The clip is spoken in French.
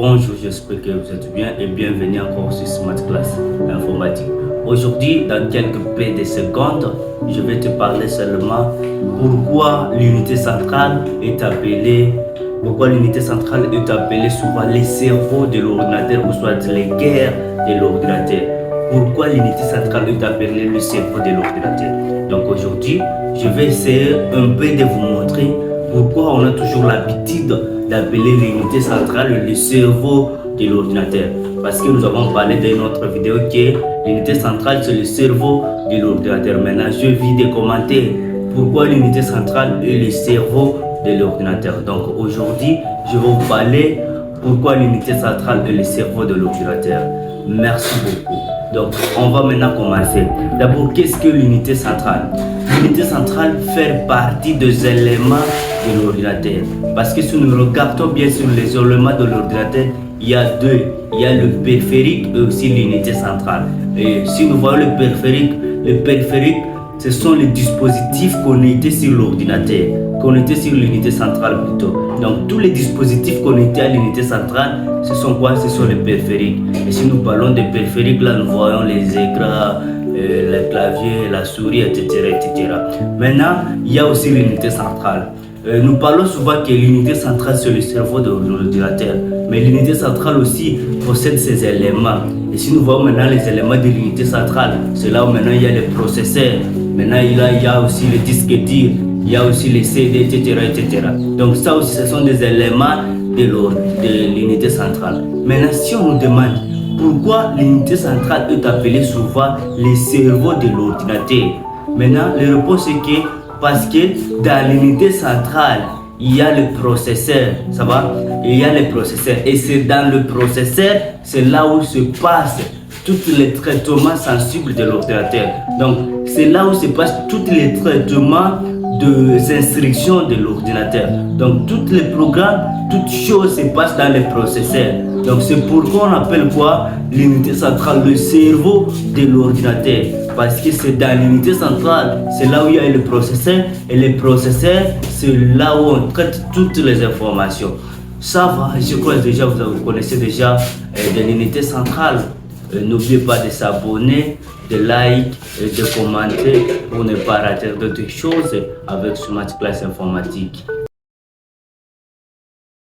Bonjour, j'espère que vous êtes bien et bienvenue encore sur Smart Class Informatique. Aujourd'hui, dans quelques peu de secondes, je vais te parler seulement pourquoi l'unité centrale est appelée souvent les cerveaux de l'ordinateur ou soit les guerres de l'ordinateur. Pourquoi l'unité centrale est appelée le cerveau de l'ordinateur. Donc aujourd'hui, je vais essayer un peu de vous montrer pourquoi on a toujours l'habitude d'appeler l'unité centrale le cerveau de l'ordinateur. Parce que nous avons parlé dans une autre vidéo que l'unité centrale c'est le cerveau de l'ordinateur. Maintenant, je vis des commentaires pourquoi l'unité centrale est le cerveau de l'ordinateur. Donc aujourd'hui, je vais vous parler pourquoi l'unité centrale est le cerveau de l'ordinateur. Merci beaucoup. Donc, on va maintenant commencer. D'abord, qu'est-ce que l'unité centrale? L'unité centrale fait partie des éléments de l'ordinateur. Parce que si nous regardons bien sur les éléments de l'ordinateur, il y a deux. Il y a le périphérique et aussi l'unité centrale. Et si nous voyons le périphérique, ce sont les dispositifs connectés sur l'ordinateur, connectés sur l'unité centrale plutôt. Donc tous les dispositifs connectés à l'unité centrale, ce sont quoi? Ce sont les périphériques. Et si nous parlons des périphériques, là nous voyons les écrans, les claviers, la souris, etc., etc. Maintenant, il y a aussi l'unité centrale. Nous parlons souvent que l'unité centrale c'est le cerveau de l'ordinateur, mais l'unité centrale aussi possède ces éléments. Et si nous voyons maintenant les éléments de l'unité centrale, c'est là où maintenant il y a les processeurs, maintenant il y a aussi les disques durs, il y a aussi les CD, etc., etc. Donc ça aussi ce sont des éléments de l'unité centrale. Maintenant si on nous demande pourquoi l'unité centrale est appelée souvent le cerveau de l'ordinateur, maintenant la réponse est que parce que dans l'unité centrale, il y a le processeur, ça va? Il y a le processeur et c'est dans le processeur, c'est là où se passent tous les traitements sensibles de l'ordinateur. Donc, c'est là où se passent tous les traitements des instructions de l'ordinateur. Donc, tous les programmes, toutes choses se passent dans le processeur. Donc, c'est pourquoi on appelle quoi? L'unité centrale, le cerveau de l'ordinateur. Parce que c'est dans l'unité centrale, c'est là où il y a le processeur. Et le processeur, c'est là où on traite toutes les informations. Ça va, je crois déjà, vous connaissez déjà de l'unité centrale. N'oubliez pas de s'abonner, de like et de commenter pour ne pas rater d'autres choses avec Smart Class Informatique.